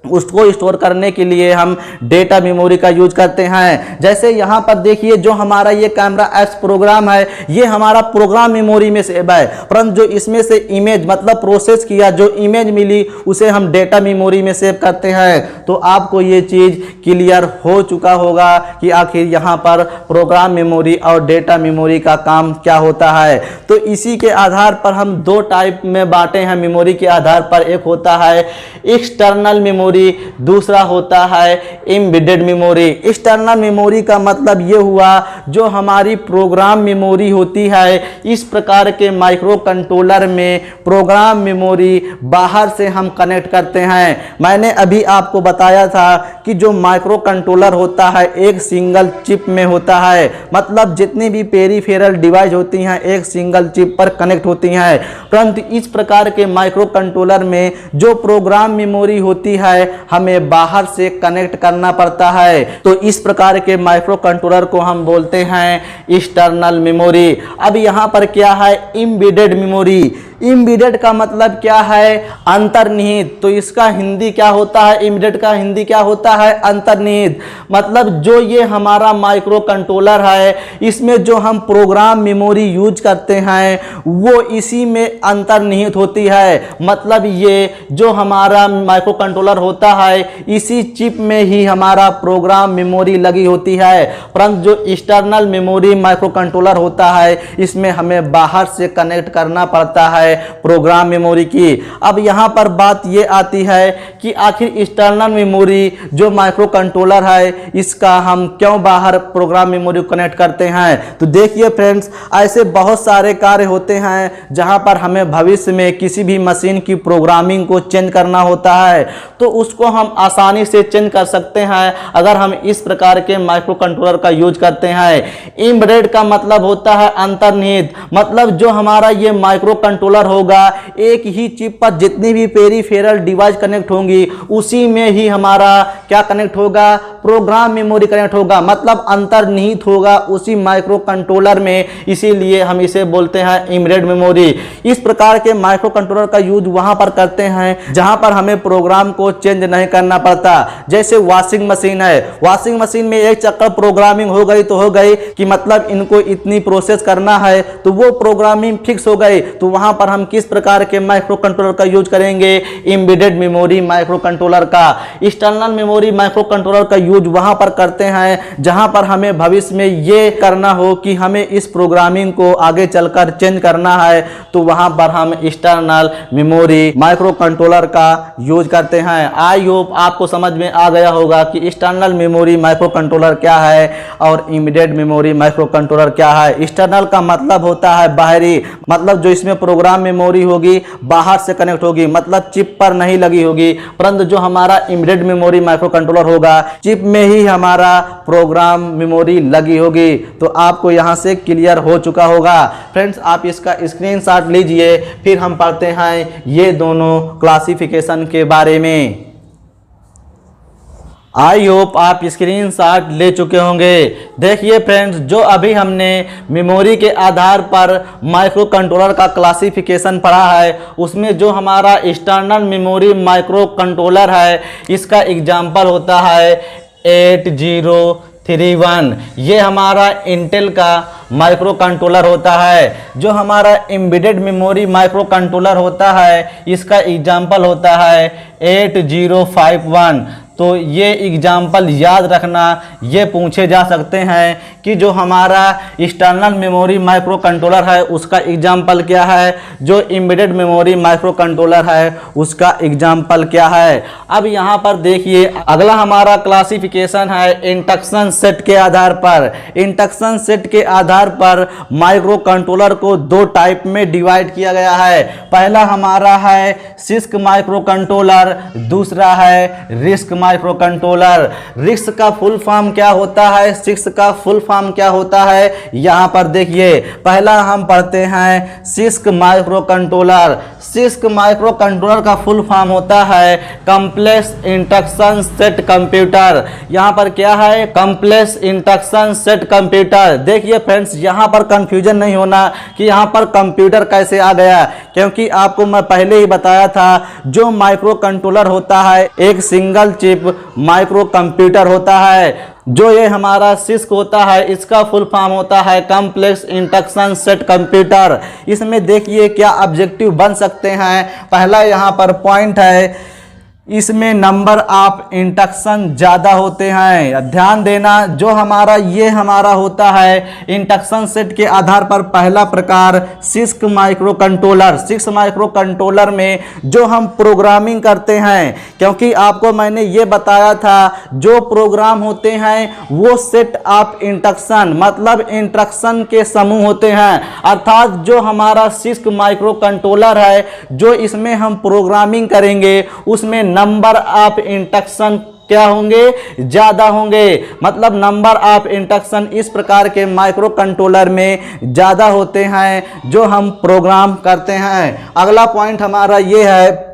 उसको स्टोर करने के लिए हम डेटा मेमोरी का यूज करते हैं। जैसे यहाँ पर देखिए जो हमारा ये कैमरा ऐप्स प्रोग्राम है ये हमारा प्रोग्राम मेमोरी में सेव है, परंतु जो इसमें से इमेज मतलब प्रोसेस किया जो इमेज मिली उसे हम डेटा मेमोरी में सेव करते हैं। तो आपको ये चीज़ क्लियर हो चुका होगा कि आखिर यहाँ पर प्रोग्राम मेमोरी और डेटा मेमोरी का काम क्या होता है। तो इसी के आधार पर हम दो टाइप में बांटे हैं मेमोरी के आधार पर। एक होता है एक्सटर्नल मेमोरी, दूसरा होता है एम्बेडेड मेमोरी। एक्सटर्नल मेमोरी का मतलब ये हुआ जो हमारी प्रोग्राम मेमोरी होती है। इस प्रकार के माइक्रो कंट्रोलर में प्रोग्राम मेमोरी बाहर से हम कनेक्ट करते हैं। मैंने अभी आपको बताया था कि जो माइक्रो कंट्रोलर होता है एक सिंगल चिप में होता है, मतलब जितनी भी पेरिफेरल डिवाइस होती हैं एक सिंगल चिप पर कनेक्ट होती हैं। परंतु इस प्रकार के माइक्रो कंट्रोलर में जो प्रोग्राम मेमोरी होती है हमें बाहर से कनेक्ट करना पड़ता है। तो इस प्रकार के माइक्रो कंट्रोलर को हम बोलते हैं एक्सटर्नल मेमोरी। अब यहाँ पर क्या है, एम्बेडेड मेमोरी। एम्बेडेड का मतलब क्या है, अंतर्निहित। तो इसका हिंदी क्या होता है, एम्बेडेड का हिंदी क्या होता है, अंतर्निहित। मतलब जो ये हमारा माइक्रो कंट्रोलर है इसमें जो हम प्रोग्राम मेमोरी यूज करते हैं वो इसी में अंतर्निहित होती है। मतलब ये जो हमारा माइक्रो कंट्रोलर होता है इसी चिप में ही हमारा प्रोग्राम मेमोरी लगी होती है। परंतु जो एक्सटर्नल मेमोरी माइक्रो कंट्रोलर होता है इसमें हमें बाहर से कनेक्ट करना पड़ता है प्रोग्राम मेमोरी की। अब यहां पर बात यह आती है कि आखिर एक्सटर्नल मेमोरी जो माइक्रो कंट्रोलर है इसका हम क्यों बाहर प्रोग्राम मेमोरी कनेक्ट करते हैं। तो देखिए फ्रेंड्स, ऐसे बहुत सारे कार्य होते हैं जहां पर हमें भविष्य में किसी भी मशीन की प्रोग्रामिंग को चेंज करना होता है तो उसको हम आसानी से चेंज कर सकते हैं अगर हम इस प्रकार के माइक्रो कंट्रोलर का यूज करते हैं। एम्बेडेड का मतलब होता है अंतर्निहित। मतलब जो हमारा ये माइक्रो कंट्रोलर कंट्रोलर होगा, एक ही चिप पर जितनी भी पेरिफेरल डिवाइस कनेक्ट होंगी उसी में ही हमारा क्या कनेक्ट होगा, प्रोग्राम मेमोरी कनेक्ट होगा, मतलब अंतर्निहित होगा उसी माइक्रो कंट्रोलर में, इसीलिए हम इसे बोलते हैं एम्बेडेड मेमोरी। इस प्रकार के माइक्रो कंट्रोलर का यूज वहां पर करते हैं जहां पर हमें प्रोग्राम को चेंज नहीं करना पड़ता। जैसे वॉशिंग मशीन है, वॉशिंग मशीन में एक चक्कर प्रोग्रामिंग हो गई तो हो गई कि मतलब इनको इतनी प्रोसेस करना है तो वो प्रोग्रामिंग फिक्स हो गई, तो वहां पर हम किस प्रकार के माइक्रो कंट्रोलर का यूज करेंगे, एम्बेडेड मेमोरी माइक्रो कंट्रोलर का। एक्सटर्नल मेमोरी माइक्रो कंट्रोलर का यूज वहां पर करते हैं जहां पर हमें भविष्य में ये करना हो कि हमें इस प्रोग्रामिंग को आगे चलकर चेंज करना है, तो वहां पर हम एक्सटर्नल मेमोरी माइक्रो कंट्रोलर का यूज करते हैं। आई होप आपको समझ में आ गया होगा कि एक्सटर्नल मेमोरी माइक्रो कंट्रोलर क्या है और एम्बेडेड मेमोरी माइक्रो कंट्रोलर क्या है। एक्सटर्नल का मतलब होता है बाहरी, मतलब जो इसमें प्रोग्राम मेमोरी होगी बाहर से कनेक्ट होगी, मतलब चिप पर नहीं लगी होगी, परंतु जो हमारा एम्बेडेड मेमोरी माइक्रो कंट्रोलर होगा चिप में ही हमारा प्रोग्राम मेमोरी लगी होगी। तो आपको यहां से क्लियर हो चुका होगा। फ्रेंड्स, आप इसका स्क्रीनशॉट लीजिए, फिर हम पढ़ते हैं ये दोनों क्लासिफिकेशन के बारे में। आई होप आप स्क्रीनशॉट ले चुके होंगे। देखिए फ्रेंड्स, जो अभी हमने मेमोरी के आधार पर माइक्रो कंट्रोलर का क्लासिफिकेशन पढ़ा है उसमें जो हमारा एक्सटर्नल मेमोरी माइक्रो कंट्रोलर है इसका एग्जाम्पल होता है 8031। ये हमारा इंटेल का माइक्रो कंट्रोलर होता है। जो हमारा एम्बेडेड मेमोरी माइक्रो कंट्रोलर होता है इसका एग्जाम्पल होता है 8051। तो ये एग्जाम्पल याद रखना, ये पूछे जा सकते हैं कि जो हमारा एक्सटर्नल मेमोरी माइक्रो कंट्रोलर है उसका एग्जाम्पल क्या है, जो एम्बेडेड मेमोरी माइक्रो कंट्रोलर है उसका एग्जाम्पल क्या है। अब यहाँ पर देखिए अगला हमारा क्लासिफिकेशन है इंस्ट्रक्शन सेट के आधार पर। इंस्ट्रक्शन सेट के आधार पर माइक्रो कंट्रोलर को दो टाइप में डिवाइड किया गया है। पहला हमारा है सिस्क माइक्रो कंट्रोलर, दूसरा है रिस्क माइक्रो कंट्रोलर। रिस्क का फुल फॉर्म क्या होता है, सिस्क का फुल फॉर्म क्या होता है, यहां पर देखिए पहला हम पढ़ते हैं six micro controller. Six micro controller का फुल फॉर्म होता है कॉम्प्लेक्स इंस्ट्रक्शन सेट कंप्यूटर। यहां पर क्या है, कॉम्प्लेक्स इंस्ट्रक्शन सेट कंप्यूटर। देखिए फ्रेंड्स, यहां पर कंफ्यूजन नहीं होना कि यहां पर कंप्यूटर कैसे आ गया, क्योंकि आपको मैं पहले ही बताया था जो माइक्रो कंट्रोलर होता है एक सिंगल चिप माइक्रो कंप्यूटर होता है। जो ये हमारा सिस्क होता है इसका फुल फॉर्म होता है कॉम्प्लेक्स इंस्ट्रक्शन सेट कंप्यूटर। इसमें देखिए क्या ऑब्जेक्टिव बन सकते हैं। पहला यहाँ पर पॉइंट है, इसमें नंबर ऑफ इंस्ट्रक्शन ज़्यादा होते हैं। ध्यान देना, जो हमारा ये हमारा होता है इंस्ट्रक्शन सेट के आधार पर पहला प्रकार six micro controller. Six micro controller में जो हम प्रोग्रामिंग करते हैं, क्योंकि आपको मैंने ये बताया था जो प्रोग्राम होते हैं वो सेट ऑफ इंस्ट्रक्शन मतलब इंस्ट्रक्शन के समूह होते हैं। अर्थात जो हमारा सिस्क माइक्रो कंट्रोलर है जो इसमें हम प्रोग्रामिंग करेंगे उसमें नंबर ऑफ इंस्ट्रक्शन क्या होंगे, ज्यादा होंगे। मतलब नंबर ऑफ इंस्ट्रक्शन इस प्रकार के माइक्रो कंट्रोलर में ज्यादा होते हैं जो हम प्रोग्राम करते हैं। अगला पॉइंट हमारा ये है,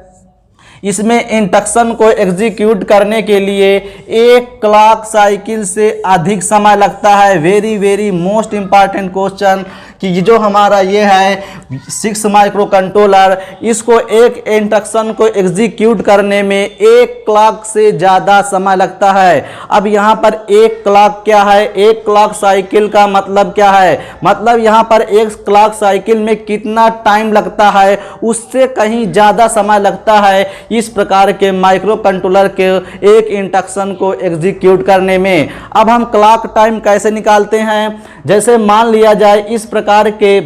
इसमें इंस्ट्रक्शन को एग्जीक्यूट करने के लिए 1 क्लॉक साइकिल से अधिक समय लगता है। Very very most important question कि जो हमारा ये है 6 माइक्रो कंट्रोलर, इसको एक इंस्ट्रक्शन को एग्जीक्यूट करने में 1 क्लॉक से ज़्यादा समय लगता है। अब यहाँ पर 1 क्लॉक क्या है, 1 क्लॉक साइकिल का मतलब क्या है, मतलब यहाँ पर 1 क्लॉक साइकिल में कितना टाइम लगता है उससे कहीं ज़्यादा समय लगता है इस प्रकार के माइक्रो कंट्रोलर के एक इंस्ट्रक्शन को एग्जीक्यूट करने में। अब हम क्लॉक टाइम कैसे निकालते हैं, जैसे मान लिया जाए इस प्रकार के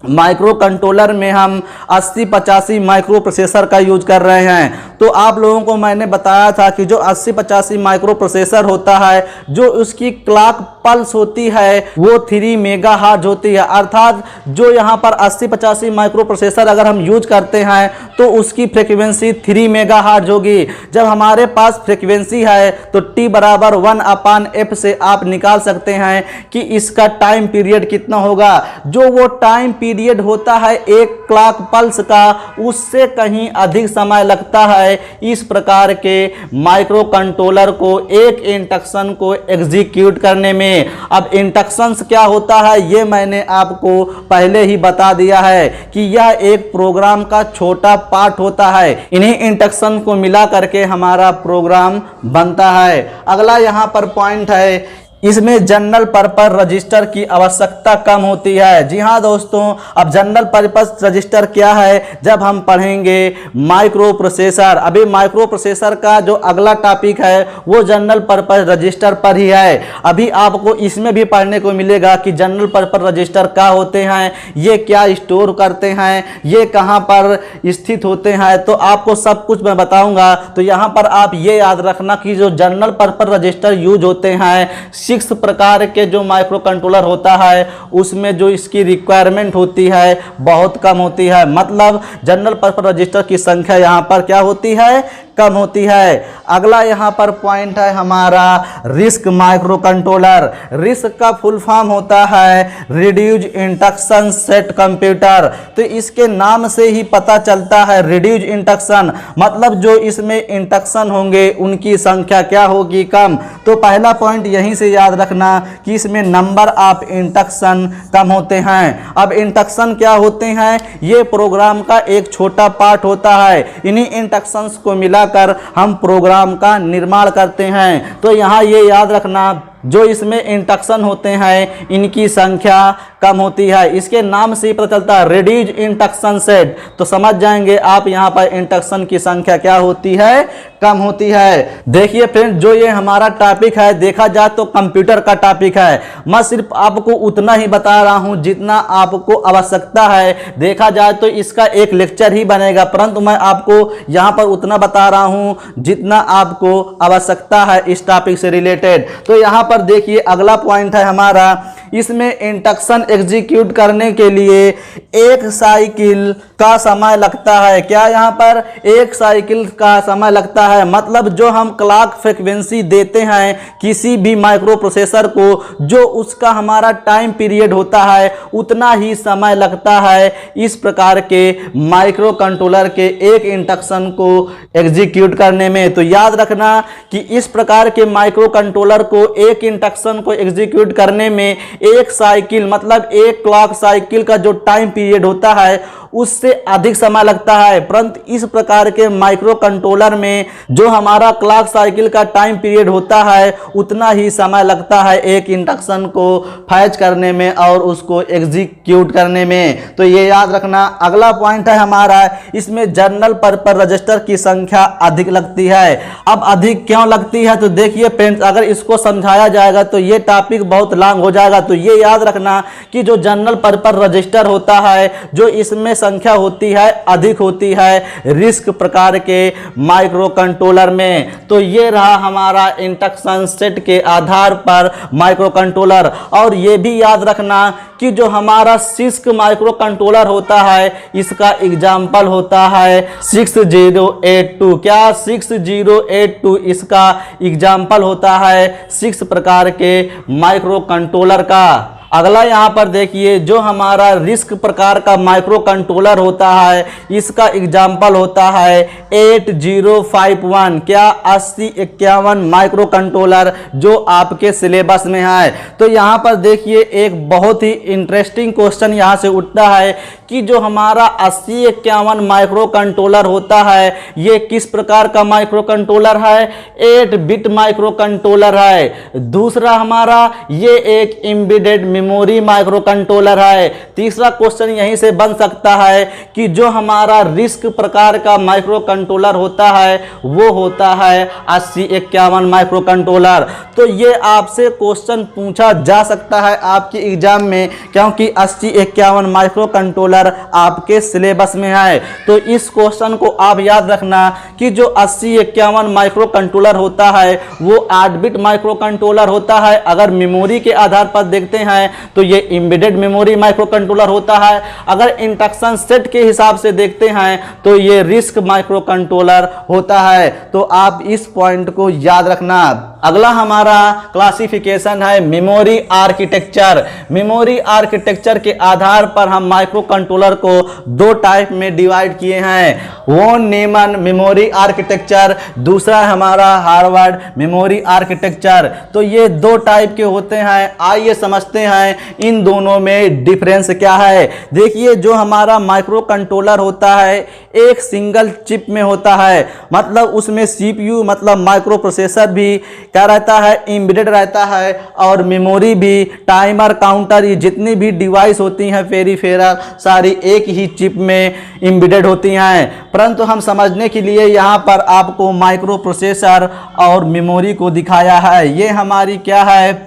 माइक्रो कंट्रोलर में हम 8085 माइक्रो प्रोसेसर का यूज कर रहे हैं, तो आप लोगों को मैंने बताया था कि जो 8085 माइक्रो प्रोसेसर होता है, जो उसकी क्लॉक पल्स होती है वो 3 मेगाहर्ट्ज होती है। अर्थात जो यहाँ पर 8085 माइक्रो प्रोसेसर अगर हम यूज करते हैं तो उसकी फ्रीक्वेंसी 3 मेगाहर्ट्ज होगी। जब हमारे पास फ्रीक्वेंसी है तो T बराबर 1/f से आप निकाल सकते हैं कि इसका टाइम पीरियड कितना होगा। जो वो टाइम पीरियड होता है एक क्लॉक पल्स का, उससे कहीं अधिक समय लगता है इस प्रकार के माइक्रो कंट्रोलर को एक इंस्ट्रक्शन को एग्जीक्यूट करने में। अब इंस्ट्रक्शंस क्या होता है ये मैंने आपको पहले ही बता दिया है कि यह एक प्रोग्राम का छोटा पार्ट होता है। इन्हीं इंस्ट्रक्शन को मिला करके हमारा प्रोग्राम बनता है। अगला यहां पर पॉइंट है, इसमें जनरल पर्पस रजिस्टर की आवश्यकता कम होती है। जी हाँ दोस्तों, अब जनरल पर्पस रजिस्टर क्या है जब हम पढ़ेंगे माइक्रो प्रोसेसर। अभी माइक्रो प्रोसेसर का जो अगला टॉपिक है वो जनरल पर्पस रजिस्टर पर ही है। अभी आपको इसमें भी पढ़ने को मिलेगा कि जनरल पर्पस रजिस्टर क्या होते हैं, ये क्या स्टोर करते हैं, ये कहाँ पर स्थित होते हैं, तो आपको सब कुछ मैं बताऊंगा। तो यहाँ पर आप ये याद रखना कि जो जनरल पर्पस रजिस्टर यूज होते हैं 6 प्रकार के जो माइक्रो कंट्रोलर होता है उसमें जो इसकी रिक्वायरमेंट होती है बहुत कम होती है। मतलब जनरल पर्पस रजिस्टर की संख्या यहाँ पर क्या होती है, कम होती है। अगला यहाँ पर पॉइंट है हमारा रिस्क माइक्रो कंट्रोलर। रिस्क का फुल फॉर्म होता है रिड्यूज इंस्ट्रक्शन सेट कंप्यूटर। तो इसके नाम से ही पता चलता है रिड्यूज इंस्ट्रक्शन मतलब जो इसमें इंस्ट्रक्शन होंगे उनकी संख्या क्या होगी, कम। तो पहला पॉइंट यहीं से याद रखना कि इसमें नंबर ऑफ इंस्ट्रक्शन कम होते हैं। अब इंस्ट्रक्शन क्या होते हैं, ये प्रोग्राम का एक छोटा पार्ट होता है। इन्हीं इंस्ट्रक्शंस को मिला कर हम प्रोग्राम का निर्माण करते हैं। तो यहाँ ये याद रखना जो इसमें इंस्ट्रक्शन होते हैं इनकी संख्या कम होती है। इसके नाम से ही पता चलता है रिड्यूज इंस्ट्रक्शन सेट। तो समझ जाएंगे आप यहाँ पर इंस्ट्रक्शन की संख्या क्या होती है, कम होती है। देखिए फ्रेंड, जो ये हमारा टॉपिक है देखा जाए तो कंप्यूटर का टॉपिक है। मैं सिर्फ आपको उतना ही बता रहा हूँ जितना आपको आवश्यकता है। देखा जाए तो इसका एक लेक्चर ही बनेगा, परंतु मैं आपको यहाँ पर उतना बता रहा हूँ जितना आपको आवश्यकता है इस टॉपिक से रिलेटेड। तो यहाँ पर देखिए अगला पॉइंट है हमारा, इसमें इंस्ट्रक्शन एग्जीक्यूट करने के लिए एक साइकिल का समय लगता है। क्या यहाँ पर एक साइकिल का समय लगता है, मतलब जो हम क्लॉक फ्रीक्वेंसी देते हैं किसी भी माइक्रो प्रोसेसर को, जो उसका हमारा टाइम पीरियड होता है उतना ही समय लगता है इस प्रकार के माइक्रो कंट्रोलर के एक इंस्ट्रक्शन को एग्जीक्यूट करने में। तो याद रखना कि इस प्रकार के माइक्रो कंट्रोलर को एक इंस्ट्रक्शन को एग्जीक्यूट करने में एक साइकिल मतलब एक क्लॉक साइकिल का जो टाइम पीरियड होता है उससे अधिक समय लगता है। परंतु इस प्रकार के माइक्रो कंट्रोलर में जो हमारा क्लॉक साइकिल का टाइम पीरियड होता है उतना ही समय लगता है एक इंस्ट्रक्शन को फैच करने में और उसको एग्जीक्यूट करने में। तो ये याद रखना। अगला पॉइंट है हमारा, इसमें जनरल पर्पस रजिस्टर की संख्या अधिक लगती है। अब अधिक क्यों लगती है, तो देखिए फ्रेंड्स, अगर इसको समझाया जाएगा तो ये टॉपिक बहुत लॉन्ग हो जाएगा। तो ये याद रखना कि जो जनरल पर्पस रजिस्टर होता है जो इसमें संख्या होती है अधिक होती है रिस्क प्रकार के माइक्रो कंट्रोलर में। तो ये रहा हमारा इंस्ट्रक्शन सेट के आधार पर माइक्रो कंट्रोलर। और ये भी याद रखना कि जो हमारा सिस्क माइक्रो कंट्रोलर होता है इसका एग्जाम्पल होता है 6082। क्या 6082 इसका एग्जाम्पल होता है 6 प्रकार के माइक्रो कंट्रोलर का। अगला यहाँ पर देखिए जो हमारा रिस्क प्रकार का माइक्रो कंट्रोलर होता है इसका एग्जाम्पल होता है 8051। क्या 8051 माइक्रो कंट्रोलर जो आपके सिलेबस में है। तो यहाँ पर देखिए एक बहुत ही इंटरेस्टिंग क्वेश्चन यहाँ से उठता है कि जो हमारा 8051 माइक्रो कंट्रोलर होता है ये किस प्रकार का माइक्रो कंट्रोलर है, 8 बिट माइक्रो कंट्रोलर है। दूसरा हमारा ये एक एम्बेडेड मेमोरी माइक्रो कंट्रोलर है। तीसरा क्वेश्चन यहीं से बन सकता है कि जो हमारा रिस्क प्रकार का माइक्रो कंट्रोलर होता है वो होता है 8051 माइक्रो कंट्रोलर। तो ये आपसे क्वेश्चन पूछा जा सकता है आपके एग्जाम में, क्योंकि 8051 माइक्रो कंट्रोलर आपके सिलेबस में है। तो इस क्वेश्चन को आप याद रखना कि जो 8051 माइक्रो कंट्रोलर होता है वो 8 बिट माइक्रो कंट्रोलर होता है। अगर मेमोरी के आधार पर देखते हैं तो ये एम्बेडेड मेमोरी माइक्रो कंट्रोलर होता है। अगर इंस्ट्रक्शन सेट के हिसाब से देखते हैं तो ये रिस्क माइक्रो कंट्रोलर होता है। तो आप इस पॉइंट को याद रखना। अगला हमारा क्लासिफिकेशन है मेमोरी आर्किटेक्चर। मेमोरी आर्किटेक्चर के आधार पर हम माइक्रो कंट्रोलर को दो टाइप में डिवाइड किए हैं, वॉन न्यूमैन मेमोरी आर्किटेक्चर, दूसरा हमारा हार्वर्ड मेमोरी आर्किटेक्चर। तो ये दो टाइप के होते हैं। आइए समझते हैं इन दोनों में डिफरेंस क्या है। देखिए, जो हमारा माइक्रो कंट्रोलर होता है एक सिंगल चिप में होता है, मतलब उसमें सीपीयू मतलब माइक्रो प्रोसेसर भी क्या रहता है, एम्बेडेड रहता है, और मेमोरी भी, टाइमर, काउंटर, ये जितनी भी डिवाइस होती हैं पेरिफेरल सारी एक ही चिप में एम्बेडेड होती हैं। परंतु हम समझने के लिए यहाँ पर आपको माइक्रो प्रोसेसर और मेमोरी को दिखाया है। ये हमारी क्या है,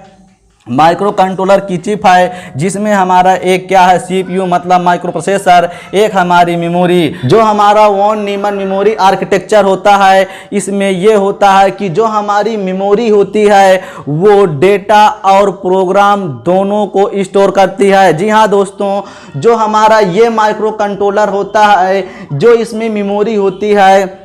माइक्रो कंट्रोलर की चिप है, जिसमें हमारा एक क्या है, सीपीयू मतलब माइक्रो प्रोसेसर, एक हमारी मेमोरी। जो हमारा वॉन न्यूमैन मेमोरी आर्किटेक्चर होता है इसमें ये होता है कि जो हमारी मेमोरी होती है वो डेटा और प्रोग्राम दोनों को स्टोर करती है। जी हाँ दोस्तों, जो हमारा ये माइक्रो कंट्रोलर होता है, जो इसमें मेमोरी होती है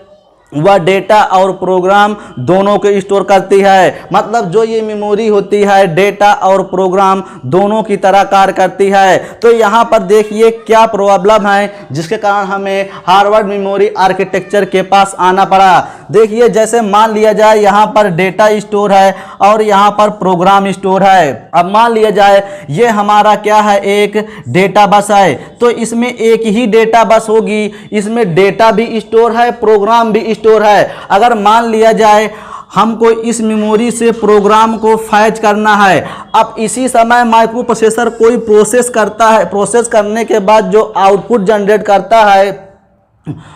वह डेटा और प्रोग्राम दोनों को स्टोर करती है। मतलब जो ये मेमोरी होती है डेटा और प्रोग्राम दोनों की तरह कार्य करती है। तो यहाँ पर देखिए क्या प्रॉब्लम है जिसके कारण हमें हार्वर्ड मेमोरी आर्किटेक्चर के पास आना पड़ा। देखिए, जैसे मान लिया जाए यहाँ पर डेटा स्टोर है और यहाँ पर प्रोग्राम स्टोर है। अब मान लिया जाए ये हमारा क्या है, एक डेटा बस है, तो इसमें एक ही डेटा बस होगी, इसमें डेटा भी स्टोर है, प्रोग्राम भी स्टोर है। अगर मान लिया जाए हमको इस मेमोरी से प्रोग्राम को फैच करना है, अब इसी समय माइक्रो प्रोसेसर कोई प्रोसेस करता है, प्रोसेस करने के बाद जो आउटपुट जनरेट करता है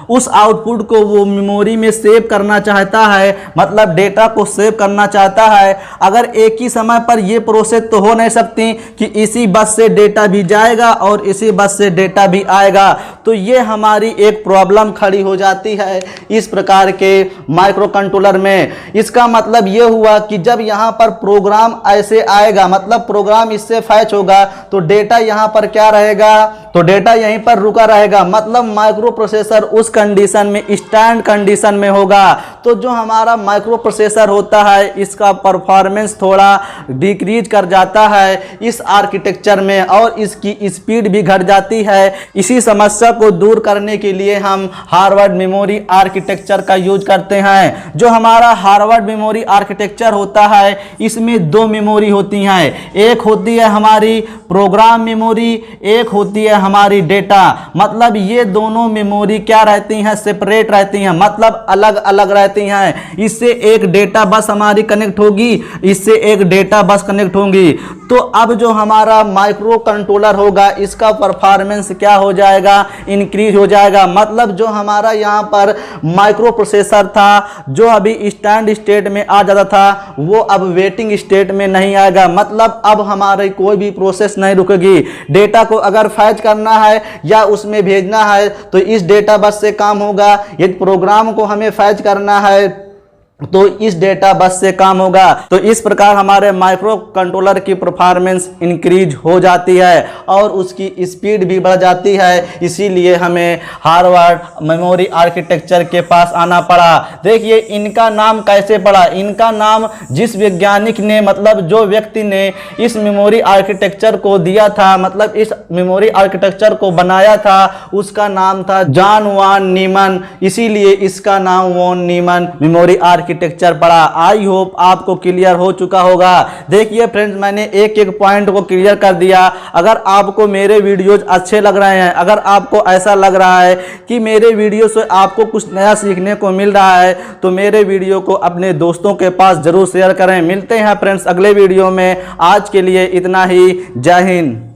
उस आउटपुट को वो मेमोरी में सेव करना चाहता है, मतलब डेटा को सेव करना चाहता है। अगर एक ही समय पर ये प्रोसेस तो हो नहीं सकती कि इसी बस से डेटा भी जाएगा और इसी बस से डेटा भी आएगा। तो ये हमारी एक प्रॉब्लम खड़ी हो जाती है इस प्रकार के माइक्रो कंट्रोलर में। इसका मतलब ये हुआ कि जब यहाँ पर प्रोग्राम ऐसे आएगा, मतलब प्रोग्राम इससे फैच होगा, तो डेटा यहाँ पर क्या रहेगा, तो डेटा यहीं पर रुका रहेगा, मतलब माइक्रो प्रोसेसर उस कंडीशन में, स्टैंड कंडीशन में होगा। तो जो हमारा माइक्रो प्रोसेसर होता है इसका परफॉर्मेंस थोड़ा डिक्रीज कर जाता है इस आर्किटेक्चर में, और इसकी स्पीड भी घट जाती है। इसी समस्या को दूर करने के लिए हम हार्वर्ड मेमोरी आर्किटेक्चर का यूज करते हैं। जो हमारा हार्वर्ड मेमोरी आर्किटेक्चर होता है इसमें दो मेमोरी होती हैं, एक होती है हमारी प्रोग्राम मेमोरी, एक होती है हमारी डेटा। मतलब ये दोनों मेमोरी क्या रहती हैं, सेपरेट रहती हैं, मतलब अलग अलग रहती हैं। इससे एक डेटा बस हमारी कनेक्ट होगी, इससे एक डेटा बस कनेक्ट होगी। तो अब जो हमारा माइक्रो कंट्रोलर होगा इसका परफॉर्मेंस क्या हो जाएगा, इंक्रीज हो जाएगा। मतलब जो हमारा यहाँ पर माइक्रो प्रोसेसर था जो अभी स्टैंड स्टेट में आ जाता था वो अब वेटिंग स्टेट में नहीं आएगा। मतलब अब हमारी कोई भी प्रोसेस नहीं रुकेगी। डेटा को अगर फैच करना है या उसमें भेजना है तो इस डेटा बस से काम होगा, यदि प्रोग्राम को हमें फैच करना है तो इस डेटा बस से काम होगा। तो इस प्रकार हमारे माइक्रो कंट्रोलर की परफॉर्मेंस इंक्रीज हो जाती है और उसकी स्पीड भी बढ़ जाती है। इसीलिए हमें हार्वर्ड मेमोरी आर्किटेक्चर के पास आना पड़ा। देखिए इनका नाम कैसे पड़ा, इनका नाम जिस वैज्ञानिक ने, मतलब जो व्यक्ति ने इस मेमोरी आर्किटेक्चर को दिया था, मतलब इस मेमोरी आर्किटेक्चर को बनाया था, उसका नाम था जॉन वॉन न्यूमैन। इसीलिए इसका नाम von Neumann memory architecture architecture पढ़ा। आई होप आपको क्लियर हो चुका होगा। देखिए फ्रेंड्स, मैंने एक एक पॉइंट को क्लियर कर दिया। अगर आपको मेरे वीडियोज अच्छे लग रहे हैं, अगर आपको ऐसा लग रहा है कि मेरे वीडियो से आपको कुछ नया सीखने को मिल रहा है, तो मेरे वीडियो को अपने दोस्तों के पास जरूर शेयर करें। मिलते हैं फ्रेंड्स अगले वीडियो में। आज के लिए इतना ही। जय हिंद।